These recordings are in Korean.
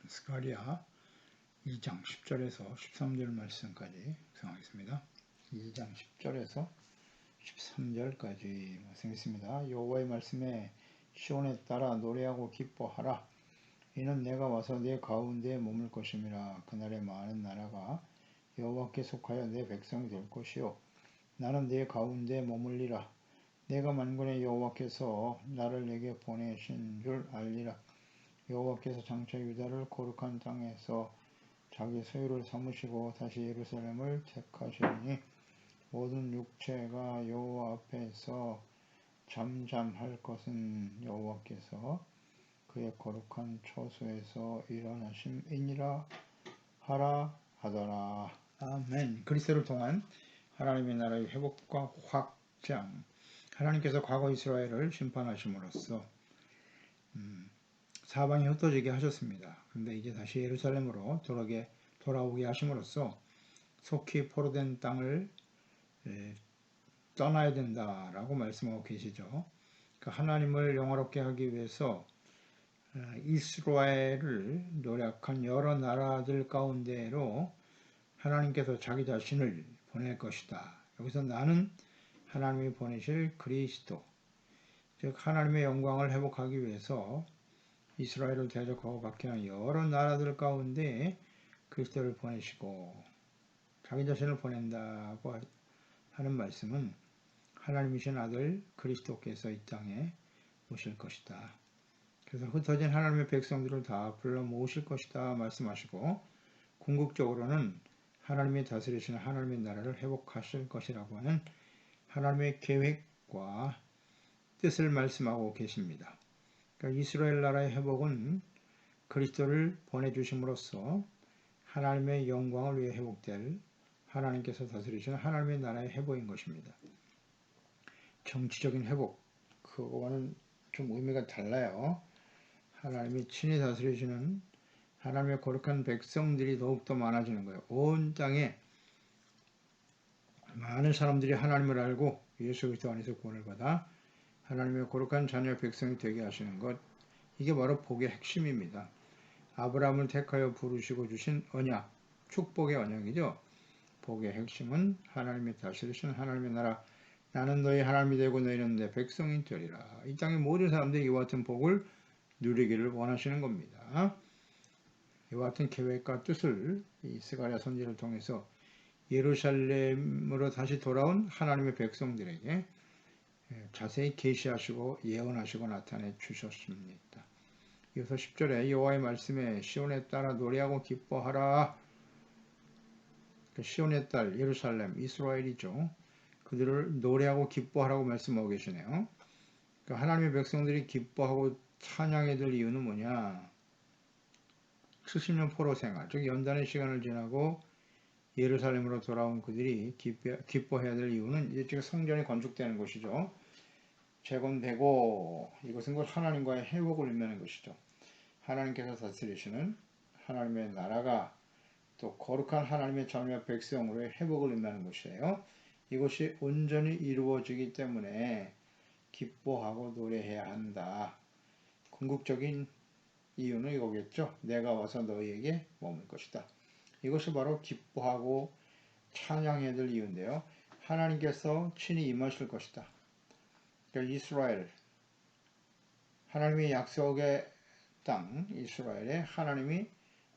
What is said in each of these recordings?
스가랴 2장 10절에서 13절 말씀까지 묵상하겠습니다. 2장 10절에서 13절까지 말씀했습니다. 여호와의 말씀에 시온에 따라 노래하고 기뻐하라. 이는 내가 와서 내 가운데에 머물 것임이라. 그날에 많은 나라가 여호와께 속하여 내 백성이 될 것이요 나는 내 가운데에 머물리라. 내가 만군의 여호와께서 나를 내게 보내신 줄 알리라. 여호와께서 장차 유다를 거룩한 땅에서 자기 소유를 삼으시고 다시 예루살렘을 택하시리니 모든 육체가 여호와 앞에서 잠잠할 것은 여호와께서 그의 거룩한 처소에서 일어나심이니라 하라 하더라. 아멘. 그리스도를 통한 하나님의 나라의 회복과 확장, 하나님께서 과거 이스라엘을 심판하심으로써 사방이 흩어지게 하셨습니다. 그런데 이제 다시 예루살렘으로 돌아오게 하심으로써 속히 포로된 땅을 떠나야 된다라고 말씀하고 계시죠. 그러니까 하나님을 영화롭게 하기 위해서 이스라엘을 노력한 여러 나라들 가운데로 하나님께서 자기 자신을 보낼 것이다. 여기서 나는 하나님이 보내실 그리스도, 즉 하나님의 영광을 회복하기 위해서 이스라엘을 대적하고 박해한 여러 나라들 가운데 그리스도를 보내시고 자기 자신을 보낸다고 하는 말씀은 하나님이신 아들 그리스도께서 이 땅에 오실 것이다. 그래서 흩어진 하나님의 백성들을 다 불러 모으실 것이다 말씀하시고, 궁극적으로는 하나님이 다스리시는 하나님의 나라를 회복하실 것이라고 하는 하나님의 계획과 뜻을 말씀하고 계십니다. 그러니까 이스라엘 나라의 회복은 그리스도를 보내주심으로써 하나님의 영광을 위해 회복될 하나님께서 다스리시는 하나님의 나라의 회복인 것입니다. 정치적인 회복, 그거와는 좀 의미가 달라요. 하나님이 친히 다스리시는 하나님의 거룩한 백성들이 더욱더 많아지는 거예요. 온 땅에 많은 사람들이 하나님을 알고 예수 그리스도 안에서 구원을 받아 하나님의 거룩한 자녀 백성이 되게 하시는 것, 이게 바로 복의 핵심입니다. 아브라함을 택하여 부르시고 주신 언약, 축복의 언약이죠. 복의 핵심은 하나님이 다스리시는 하나님의 나라, 나는 너희 하나님이 되고 너희는 내 백성이 되리라. 이 땅의 모든 사람들이 이와 같은 복을 누리기를 원하시는 겁니다. 이와 같은 계획과 뜻을 이 스가랴 선지를 통해서 예루살렘으로 다시 돌아온 하나님의 백성들에게 자세히 계시하시고 예언하시고 나타내 주셨습니다. 이어서 10절에 여호와의 말씀에 시온에 따라 노래하고 기뻐하라. 시온의 딸 예루살렘 이스라엘이죠. 그들을 노래하고 기뻐하라고 말씀하고 계시네요. 그러니까 하나님의 백성들이 기뻐하고 찬양해야 될 이유는 뭐냐? 70년 포로 생활, 즉 연단의 시간을 지나고 예루살렘으로 돌아온 그들이 기뻐해야 될 이유는 이제 지금 성전이 건축되는 것이죠. 재건되고 이것은 곧 하나님과의 회복을 의미하는 것이죠. 하나님께서 다스리시는 하나님의 나라가 또 거룩한 하나님의 자녀 백성으로의 회복을 의미하는 것이에요. 이것이 온전히 이루어지기 때문에 기뻐하고 노래해야 한다. 궁극적인 이유는 이거겠죠. 내가 와서 너희에게 머물 것이다. 이것이 바로 기뻐하고 찬양해야 될 이유인데요. 하나님께서 친히 임하실 것이다. 그러니까 이스라엘, 하나님의 약속의 땅 이스라엘에 하나님이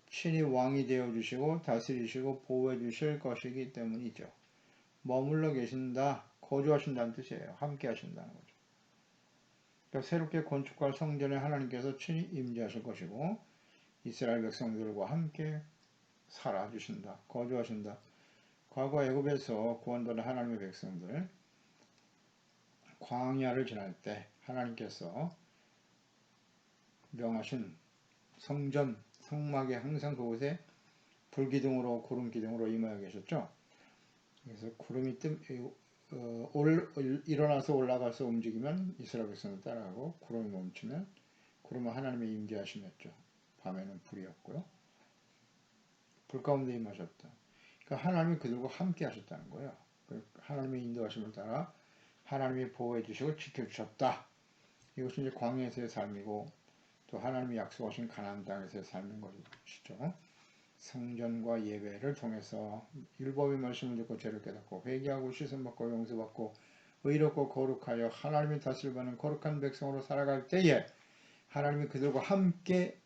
친히 왕이 되어주시고 다스리시고 보호해 주실 것이기 때문이죠. 머물러 계신다, 거주하신다는 뜻이에요. 함께 하신다는 거죠. 그러니까 새롭게 건축할 성전에 하나님께서 친히 임재하실 것이고 이스라엘 백성들과 함께 살아주신다, 거주하신다. 과거 애굽에서 구원받은 하나님의 백성들, 광야를 지날 때 하나님께서 명하신 성전, 성막에 항상 그곳에 불기둥으로 구름기둥으로 임하여 계셨죠. 그래서 구름이 일어나서 올라가서 움직이면 이스라엘 백성을 따라가고 구름이 멈추면 구름은 하나님의 임재하심이었죠. 밤에는 불이었고요. 불 가운데 임하셨다. 그러니까 하나님이 그들과 함께 하셨다는 거예요. 하나님의 인도하심을 따라 하나님이 보호해 주시고 지켜주셨다. 이것이 이제 광야에서의 삶이고, 또 하나님이 약속하신 가나안 땅에서의 삶인 것이죠. 성전과 예배를 통해서 율법의 말씀을 듣고 죄를 깨닫고 회개하고 씻음받고 용서받고 의롭고 거룩하여 하나님의 다스림을 받는 거룩한 백성으로 살아갈 때에 하나님이 그들과 함께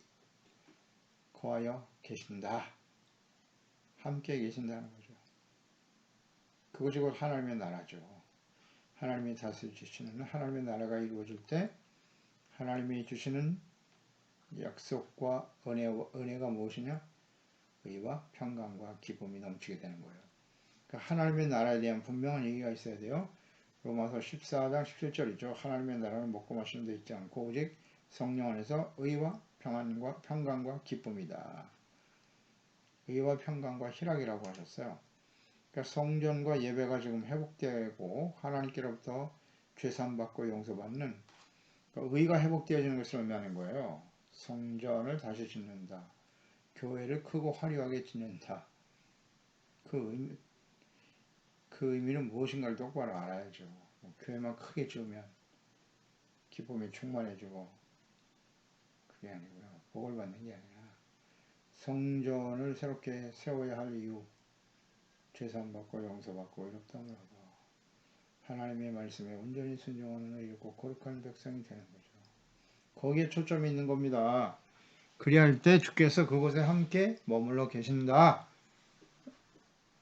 거하여 계신다. 함께 계신다는 거죠. 그것이 곧 하나님의 나라죠. 하나님이 다스리시는 하나님의 나라가 이루어질 때 하나님이 주시는 약속과 은혜가 무엇이냐? 의와 평강과 기쁨이 넘치게 되는 거예요. 그러니까 하나님의 나라에 대한 분명한 얘기가 있어야 돼요. 로마서 14장 17절이죠. 하나님의 나라는 먹고 마시는 데 있지 않고 오직 성령 안에서 의와 평강과 기쁨이다. 의와 평강과 희락이라고 하셨어요. 그러니까 성전과 예배가 지금 회복되고 하나님께로부터 죄사함받고 용서받는 그러니까 의가 회복되어지는 것을 의미하는 거예요. 성전을 다시 짓는다. 교회를 크고 화려하게 짓는다. 그 의미는 무엇인가를 똑바로 알아야죠. 교회만 크게 지으면 기쁨이 충만해지고 그게 아니고요. 복을 받는 게 아니라 성전을 새롭게 세워야 할 이유 죄사함받고 용서받고 의롭다함을 얻어 하나님의 말씀에 온전히 순종하는 의롭고 거룩한 백성이 되는 거죠. 거기에 초점이 있는 겁니다. 그리할 때 주께서 그곳에 함께 머물러 계신다.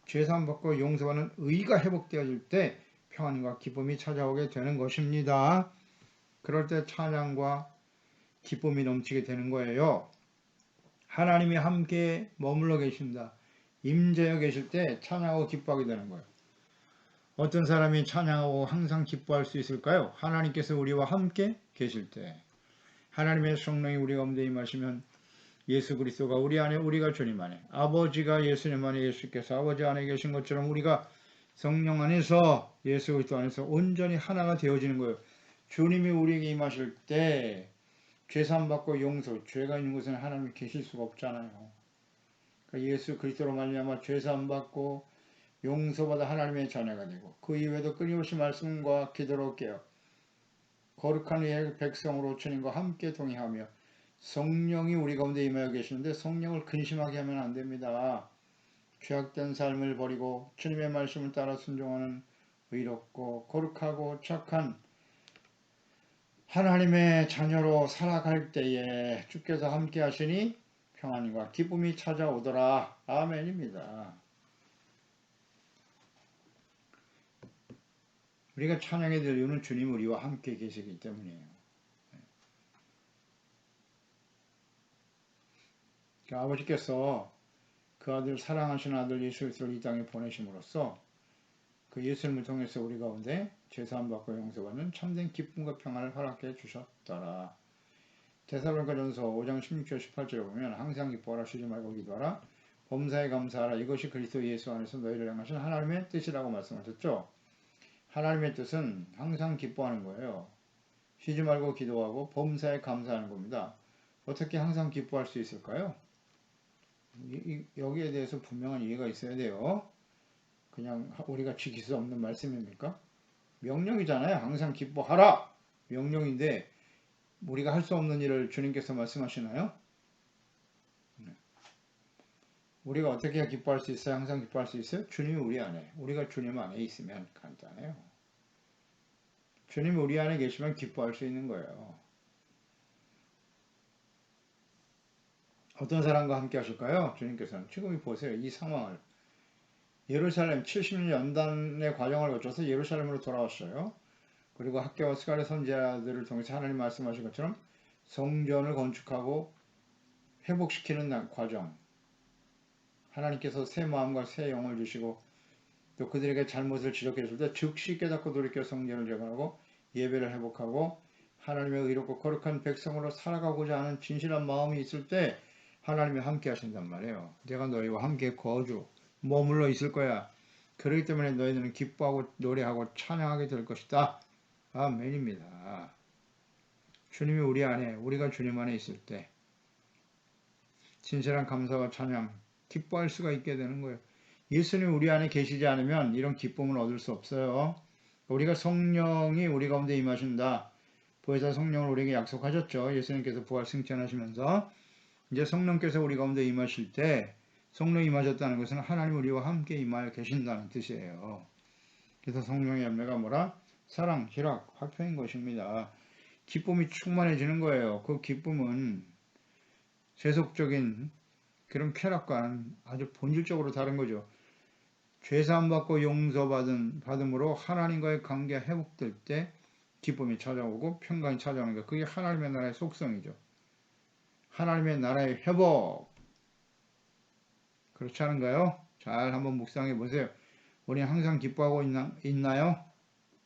죄사함받고 용서받는 의가 회복되어질 때 평안과 기쁨이 찾아오게 되는 것입니다. 그럴 때 찬양과 기쁨이 넘치게 되는 거예요. 하나님이 함께 머물러 계신다. 임재해 계실 때 찬양하고 기뻐하게 되는 거예요. 어떤 사람이 찬양하고 항상 기뻐할 수 있을까요? 하나님께서 우리와 함께 계실 때. 하나님의 성령이 우리 가운데 임하시면 예수 그리스도가 우리 안에 우리가 주님 안에 아버지가 예수님 안에 예수께서 아버지 안에 계신 것처럼 우리가 성령 안에서 예수 그리스도 안에서 온전히 하나가 되어지는 거예요. 주님이 우리에게 임하실 때 죄사함받고 용서, 죄가 있는 곳에는 하나님이 계실 수가 없잖아요. 그러니까 예수 그리스도로 말미암아 죄사함받고 용서받아 하나님의 자녀가 되고 그 이외에도 끊임없이 말씀과 기도로 깨어 거룩한 의의 백성으로 주님과 함께 동행하며 성령이 우리 가운데 임하여 계시는데 성령을 근심하게 하면 안 됩니다. 죄악된 삶을 버리고 주님의 말씀을 따라 순종하는 의롭고 거룩하고 착한 하나님의 자녀로 살아갈 때에 주께서 함께 하시니 평안과 기쁨이 찾아오더라. 아멘입니다. 우리가 찬양해야 될 이유는 주님 우리와 함께 계시기 때문이에요. 아버지께서 그 아들 사랑하신 아들 예수 그리스도를 이 땅에 보내심으로써 그 예수님을 통해서 우리 가운데 죄사함받고 용서받는 참된 기쁨과 평안을 허락해 주셨더라. 데살로니가전서 5장 16절 18절에 보면 항상 기뻐하라 쉬지 말고 기도하라 범사에 감사하라 이것이 그리스도 예수 안에서 너희를 향하신 하나님의 뜻이라고 말씀하셨죠. 하나님의 뜻은 항상 기뻐하는 거예요. 쉬지 말고 기도하고 범사에 감사하는 겁니다. 어떻게 항상 기뻐할 수 있을까요? 여기에 대해서 분명한 이해가 있어야 돼요. 그냥 우리가 지킬 수 없는 말씀입니까? 명령이잖아요. 항상 기뻐하라! 명령인데 우리가 할 수 없는 일을 주님께서 말씀하시나요? 우리가 어떻게 해야 기뻐할 수 있어요? 항상 기뻐할 수 있어요? 주님이 우리 안에, 우리가 주님 안에 있으면 간단해요. 주님이 우리 안에 계시면 기뻐할 수 있는 거예요. 어떤 사람과 함께 하실까요? 주님께서는 지금 보세요. 이 상황을 예루살렘 70년 연단의 과정을 거쳐서 예루살렘으로 돌아왔어요. 그리고 학교와 스가랴 선지자들을 통해서 하나님 말씀하신 것처럼 성전을 건축하고 회복시키는 과정. 하나님께서 새 마음과 새 영을 주시고 또 그들에게 잘못을 지적해 줄 때 즉시 깨닫고 돌이켜 성전을 재건하고 예배를 회복하고 하나님의 의롭고 거룩한 백성으로 살아가고자 하는 진실한 마음이 있을 때 하나님이 함께 하신단 말이에요. 내가 너희와 함께 거주 머물러 있을 거야. 그렇기 때문에 너희들은 기뻐하고 노래하고 찬양하게 될 것이다. 아멘입니다. 주님이 우리 안에 우리가 주님 안에 있을 때 진실한 감사와 찬양 기뻐할 수가 있게 되는 거예요. 예수님이 우리 안에 계시지 않으면 이런 기쁨을 얻을 수 없어요. 우리가 성령이 우리 가운데 임하신다. 보혜사 성령을 우리에게 약속하셨죠. 예수님께서 부활 승천하시면서 이제 성령께서 우리 가운데 임하실 때 성령이 임하셨다는 것은 하나님 우리와 함께 임하여 계신다는 뜻이에요. 그래서 성령의 열매가 뭐라? 사랑, 희락, 화평인 것입니다. 기쁨이 충만해지는 거예요. 그 기쁨은 세속적인 그런 쾌락과는 아주 본질적으로 다른 거죠. 죄사함 받고 용서받음으로 하나님과의 관계가 회복될 때 기쁨이 찾아오고 평강이 찾아오는 거. 그게 하나님의 나라의 속성이죠. 하나님의 나라의 회복. 그렇지 않은가요? 잘 한번 묵상해 보세요. 우리는 항상 기뻐하고 있나요?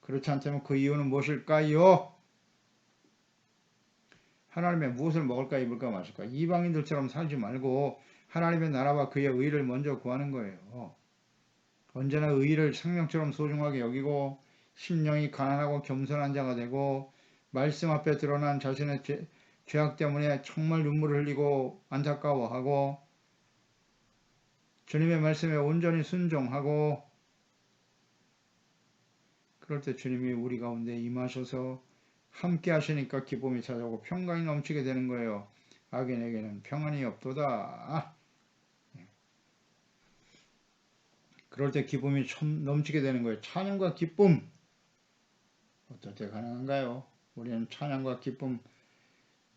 그렇지 않다면 그 이유는 무엇일까요? 하나님의 무엇을 먹을까 입을까 마실까? 이방인들처럼 살지 말고 하나님의 나라와 그의 의를 먼저 구하는 거예요. 언제나 의를 생명처럼 소중하게 여기고 심령이 가난하고 겸손한 자가 되고 말씀 앞에 드러난 자신의 죄악 때문에 정말 눈물을 흘리고 안타까워하고 주님의 말씀에 온전히 순종하고 그럴 때 주님이 우리 가운데 임하셔서 함께 하시니까 기쁨이 찾아오고 평강이 넘치게 되는 거예요. 악인에게는 평안이 없도다. 그럴 때 기쁨이 넘치게 되는 거예요. 찬양과 기쁨. 어떨 때 가능한가요? 우리는 찬양과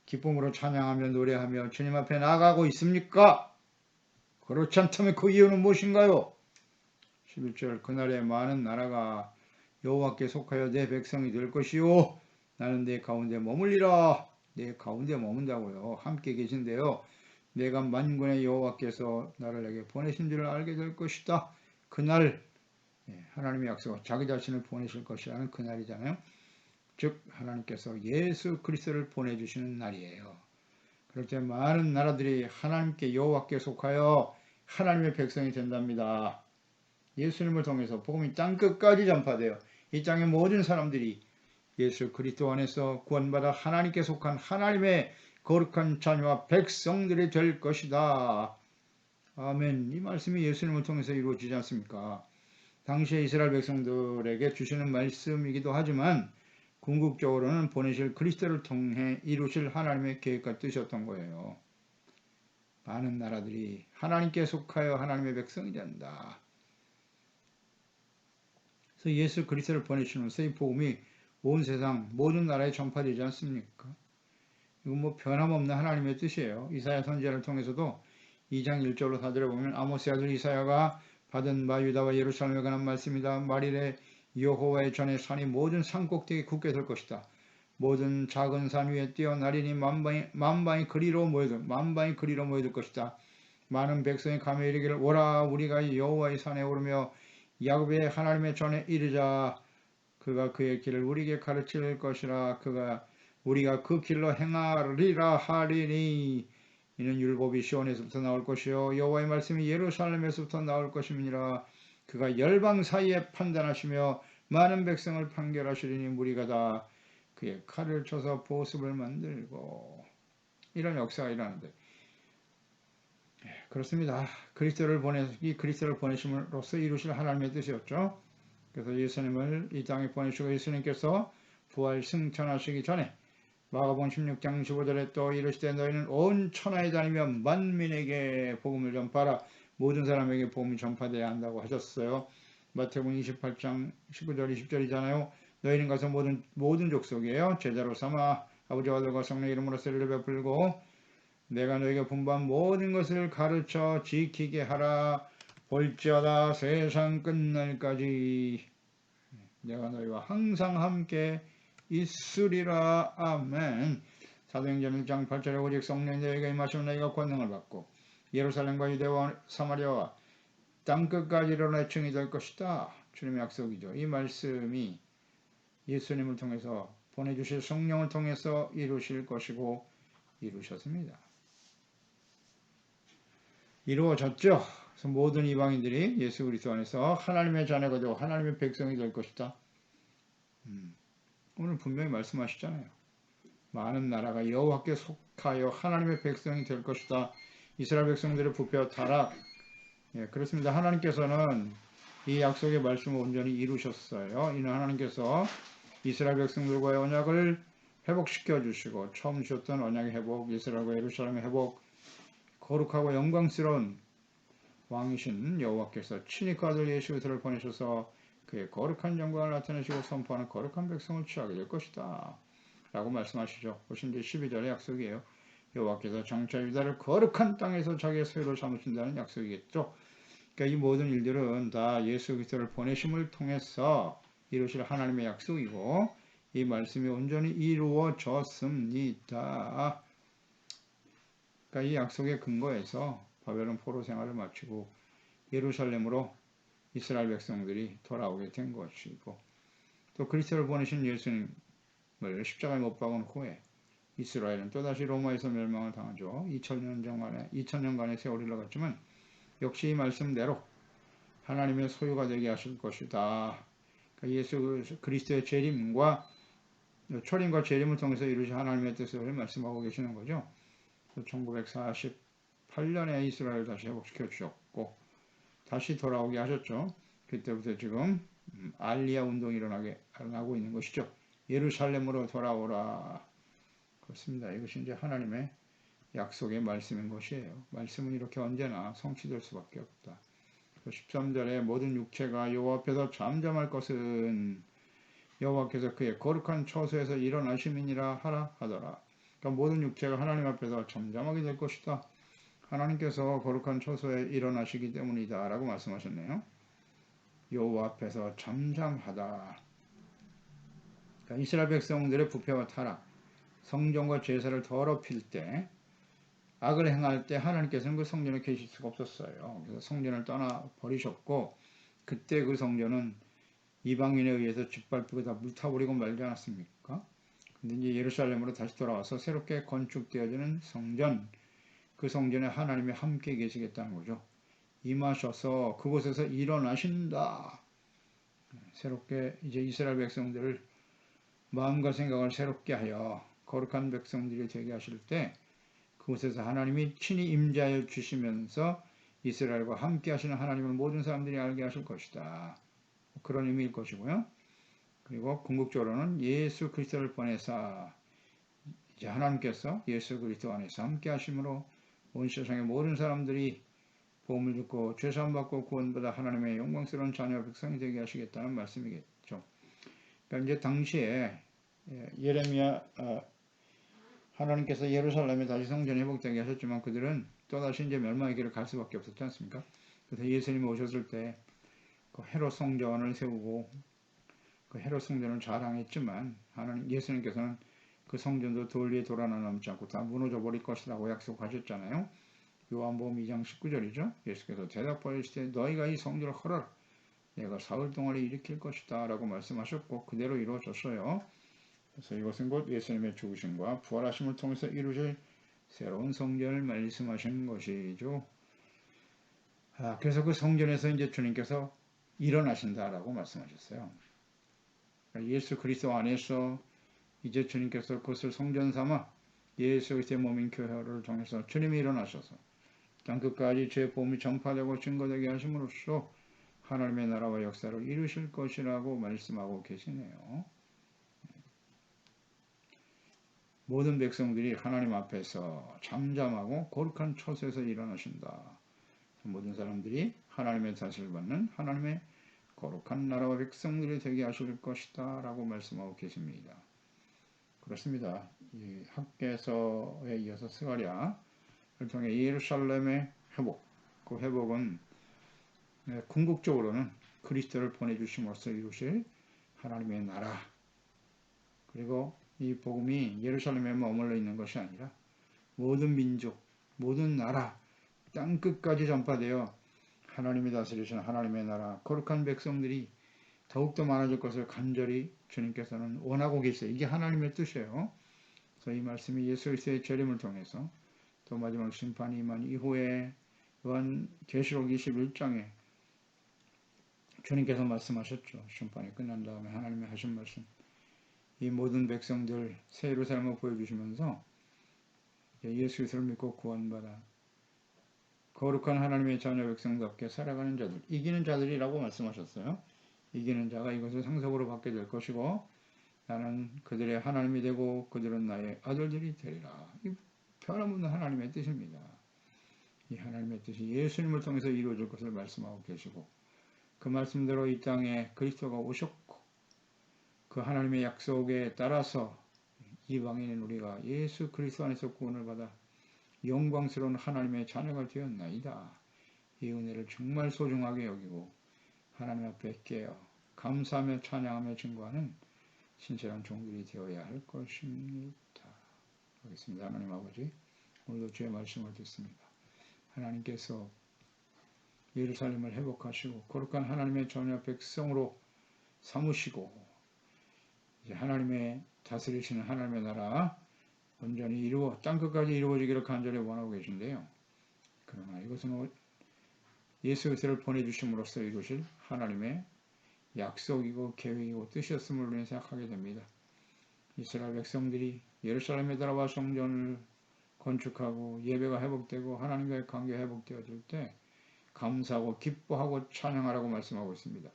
기쁨으로 찬양하며 노래하며 주님 앞에 나아가고 있습니까? 그렇지 않다면 그 이유는 무엇인가요? 11절 그날에 많은 나라가 여호와께 속하여 내 백성이 될 것이요 나는 내 가운데 머물리라. 내 가운데 머문다고요. 함께 계신데요. 내가 만군의 여호와께서 나를 내게 보내신 줄을 알게 될 것이다. 그날 하나님의 약속 자기 자신을 보내실 것이라는 그날이잖아요. 즉 하나님께서 예수 그리스도를 보내주시는 날이에요. 그럴 때 많은 나라들이 하나님께 여호와께 속하여 하나님의 백성이 된답니다. 예수님을 통해서 복음이 땅끝까지 전파돼요. 이 땅의 모든 사람들이 예수 그리스도 안에서 구원받아 하나님께 속한 하나님의 거룩한 자녀와 백성들이 될 것이다. 아멘. 이 말씀이 예수님을 통해서 이루어지지 않습니까? 당시에 이스라엘 백성들에게 주시는 말씀이기도 하지만 궁극적으로는 보내실 그리스도를 통해 이루실 하나님의 계획과 뜻이었던 거예요. 많은 나라들이 하나님께 속하여 하나님의 백성이 된다. 그래서 예수 그리스도를 보내시면서 이 복음이 온 세상 모든 나라에 전파되지 않습니까? 이건 뭐 변함없는 하나님의 뜻이에요. 이사야 선지자를 통해서도 2장 1절로 4절에 보면 아모스의 아들 이사야가 받은 바 유다와 예루살렘에 관한 말씀이다. 말일에 여호와의 전에 산이 모든 산 꼭대기에 굳게 설 것이다. 모든 작은 산 위에 뛰어나리니 만방이 그리로 모여들 것이다. 많은 백성이 가며 이르기를 오라 우리가 여호와의 산에 오르며 야곱의 하나님의 전에 이르자. 그가 그의 길을 우리에게 가르칠 것이라. 우리가 그 길로 행하리라 하리니 이는 율법이 시온에서부터 나올 것이요 여호와의 말씀이 예루살렘에서부터 나올 것임이니라. 그가 열방 사이에 판단하시며 많은 백성을 판결하시리니 무리가 다 그의 칼을 쳐서 보습을 만들고 이런 역사가 일어나는데 그렇습니다. 그리스도를 보내심으로써 이루실 하나님의 뜻이었죠. 그래서 예수님을 이 땅에 보내시고 예수님께서 부활 승천하시기 전에 마가복음 16장 15절에 또 이르시되 너희는 온 천하에 다니며 만민에게 복음을 전파하라. 모든 사람에게 복음이 전파되어야 한다고 하셨어요. 마태복음 28장 19절 20절이잖아요. 너희는 가서 모든 족속이에요. 제자로 삼아 아버지와 아들과 성령 이름으로 세례를 베풀고 내가 너희가 분부한 모든 것을 가르쳐 지키게 하라. 볼지어다 세상 끝날까지 내가 너희와 항상 함께 있으리라. 아멘. 사도행전 1장 8절에 오직 성령이 너희에게 임하시면 너희가 권능을 받고 예루살렘과 유대와 사마리아와 땅끝까지 이르러 증이 될 것이다. 주님의 약속이죠. 이 말씀이 예수님을 통해서 보내주실 성령을 통해서 이루실 것이고 이루셨습니다. 이루어졌죠. 그래서 모든 이방인들이 예수 그리스도 안에서 하나님의 자녀가 되고 하나님의 백성이 될 것이다. 오늘 분명히 말씀하시잖아요. 많은 나라가 여호와께 속하여 하나님의 백성이 될 것이다. 이스라엘 백성들의 부패와 타락. 그렇습니다. 하나님께서는 이 약속의 말씀을 온전히 이루셨어요. 이는 하나님께서 이스라엘 백성들과의 언약을 회복시켜 주시고 처음 주셨던 언약의 회복, 이스라엘과 예루살렘의 회복, 거룩하고 영광스러운 왕이신 여호와께서 친히 그 아들 예수 그리스도를 보내셔서 그의 거룩한 영광을 나타내시고 선포하는 거룩한 백성을 취하게 될 것이다 라고 말씀하시죠. 보신 이제 12절의 약속이에요. 여호와께서 장차 유다를 거룩한 땅에서 자기의 소유로 삼으신다는 약속이겠죠. 그러니까 이 모든 일들은 다 예수 그리스도를 보내심을 통해서 이루실 하나님의 약속이고 이 말씀이 온전히 이루어졌습니다. 그러니까 이 약속의 근거에서 바벨론 포로 생활을 마치고 예루살렘으로 이스라엘 백성들이 돌아오게 된 것이고 또 그리스도를 보내신 예수님을 십자가에 못 박은 후에 이스라엘은 또다시 로마에서 멸망을 당하죠. 2000년간의 세월이 흘러갔지만 역시 이 말씀대로 하나님의 소유가 되게 하실 것이다. 그러니까 예수 그리스도의 재림과 초림과 재림을 통해서 이루신 하나님의 뜻을 말씀하고 계시는 거죠. 1948년에 이스라엘을 다시 회복시켜 주셨고 다시 돌아오게 하셨죠. 그때부터 지금 알리아 운동이 일어나고 있는 것이죠. 예루살렘으로 돌아오라. 그렇습니다. 이것이 이제 하나님의 약속의 말씀인 것이에요. 말씀은 이렇게 언제나 성취될 수밖에 없다. 13절에 모든 육체가 여호와 앞에서 잠잠할 것은 여호와께서 그의 거룩한 처소에서 일어나심이니라 하라 하더라. 그러니까 모든 육체가 하나님 앞에서 잠잠하게 될 것이다. 하나님께서 거룩한 처소에 일어나시기 때문이다 라고 말씀하셨네요. 여호와 앞에서 잠잠하다. 그러니까 이스라엘 백성들의 부패와 타락, 성전과 제사를 더럽힐 때, 악을 행할 때 하나님께서는 그 성전에 계실 수가 없었어요. 그래서 성전을 떠나 버리셨고 그때 그 성전은 이방인에 의해서 짓밟히고 다 물타버리고 말지 않았습니까? 근데 이제 예루살렘으로 다시 돌아와서 새롭게 건축되어지는 성전, 그 성전에 하나님이 함께 계시겠다는 거죠. 임하셔서 그곳에서 일어나신다. 새롭게 이제 이스라엘 백성들을 마음과 생각을 새롭게 하여 거룩한 백성들이 되게 하실 때 그곳에서 하나님이 친히 임재하여 주시면서 이스라엘과 함께 하시는 하나님을 모든 사람들이 알게 하실 것이다. 그런 의미일 것이고요. 그리고 궁극적으로는 예수 그리스도를 보내사 이제 하나님께서 예수 그리스도 안에서 함께 하심으로 온 세상의 모든 사람들이 복음을 듣고 죄사함 받고 구원받아 하나님의 영광스러운 자녀 백성이 되게 하시겠다는 말씀이겠죠. 그러니까 이제 당시에 예레미야 하나님께서 예루살렘에 다시 성전이 회복되게 하셨지만 그들은 또다시 이제 멸망의 길을 갈 수밖에 없었지 않습니까? 그래서 예수님이 오셨을 때 그 헤롯 성전을 세우고 그 헤롯 성전을 자랑했지만 하나님 예수님께서는 그 성전도 돌 위에 돌 하나 남지 않고 다 무너져 버릴 것이라고 약속하셨잖아요. 요한복음 2장 19절이죠. 예수께서 대답하시되 너희가 이 성전을 헐어라. 내가 사흘 동안에 일으킬 것이다 라고 말씀하셨고 그대로 이루어졌어요. 그래서 이것은 곧 예수님의 죽으심과 부활하심을 통해서 이루실 새로운 성전을 말씀하시는 것이죠. 그래서 그 성전에서 이제 주님께서 일어나신다라고 말씀하셨어요. 예수 그리스도 안에서 이제 주님께서 그것을 성전 삼아 예수 그리스도의 몸인 교회를 통해서 주님이 일어나셔서 땅끝까지 죄 보험이 전파되고 증거되게 하심으로써 하나님의 나라와 역사를 이루실 것이라고 말씀하고 계시네요. 모든 백성들이 하나님 앞에서 잠잠하고 거룩한 처소에서 일어나신다. 모든 사람들이 하나님의 다스림을 받는 하나님의 거룩한 나라와 백성들이 되게 하실 것이다 라고 말씀하고 계십니다. 그렇습니다. 이 학개서에 이어서 스가랴를 통해 예루살렘의 회복, 그 회복은 궁극적으로는 그리스도를 보내주심으로써 이루실 하나님의 나라, 그리고 이 복음이 예루살렘에 머물러 있는 것이 아니라 모든 민족, 모든 나라, 땅끝까지 전파되어 하나님이 다스리시는 하나님의 나라, 거룩한 백성들이 더욱더 많아질 것을 간절히 주님께서는 원하고 계세요. 이게 하나님의 뜻이에요. 그래서 이 말씀이 예수 그리스도의 재림을 통해서 또 마지막 심판이 임한 이후에 요한계시록 21장에 주님께서 말씀하셨죠. 심판이 끝난 다음에 하나님이 하신 말씀. 이 모든 백성들 새 예루살렘을 보여주시면서 예수 그리스도를 믿고 구원받아 거룩한 하나님의 자녀 백성답게 살아가는 자들, 이기는 자들이라고 말씀하셨어요. 이기는 자가 이것을 상속으로 받게 될 것이고 나는 그들의 하나님이 되고 그들은 나의 아들들이 되리라. 이 변함없는 하나님의 뜻입니다. 이 하나님의 뜻이 예수님을 통해서 이루어질 것을 말씀하고 계시고 그 말씀대로 이 땅에 그리스도가 오셨고 그 하나님의 약속에 따라서 이방인인 우리가 예수 그리스도 안에서 구원을 받아 영광스러운 하나님의 자녀가 되었나이다. 이 은혜를 정말 소중하게 여기고 하나님 앞에 깨어 감사하며 찬양하며 증거하는 신실한 종들이 되어야 할 것입니다. 하겠습니다. 하나님 아버지, 오늘도 주의 말씀을 듣습니다. 하나님께서 예루살렘을 회복하시고 거룩한 하나님의 자녀 백성으로 삼으시고 이제 하나님의 다스리시는 하나님의 나라 온전히 땅끝까지 이루어지기를 간절히 원하고 계신데요. 그러나 이것은 예수 그리스도를 보내주심으로써 이루실 하나님의 약속이고 계획이고 뜻이었음을 우리는 생각하게 됩니다. 이스라엘 백성들이 예루살렘에 들어와 성전을 건축하고 예배가 회복되고 하나님과의 관계가 회복되어질 때 감사하고 기뻐하고 찬양하라고 말씀하고 있습니다.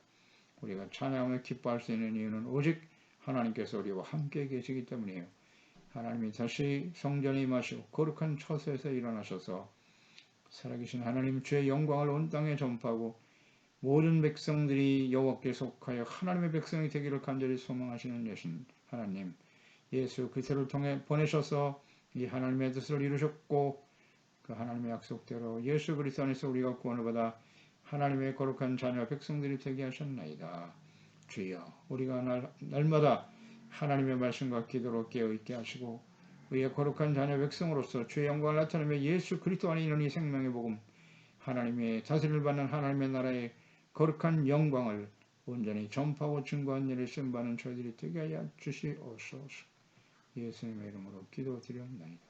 우리가 찬양하며 기뻐할 수 있는 이유는 오직 하나님께서 우리와 함께 계시기 때문이에요. 하나님이 다시 성전에 임하시고 거룩한 처소에서 일어나셔서 살아계신 하나님 주의 영광을 온 땅에 전파하고 모든 백성들이 여호와께 속하여 하나님의 백성이 되기를 간절히 소망하시는 여신 하나님 예수 그리스도를 통해 보내셔서 이 하나님의 뜻을 이루셨고 그 하나님의 약속대로 예수 그리스도 안에서 우리가 구원을 받아 하나님의 거룩한 자녀 백성들이 되게 하셨나이다. 주여 우리가 날마다 하나님의 말씀과 기도로 깨어있게 하시고 우리의 거룩한 자녀 백성으로서 주의 영광을 나타내며 예수 그리스도 안에 있는 이 생명의 복음 하나님의 다스림을 받는 하나님의 나라의 거룩한 영광을 온전히 전파하고 증거한 일을 쓰임받는 저희들이 되게 하여 주시옵소서. 예수님의 이름으로 기도드렸나이다.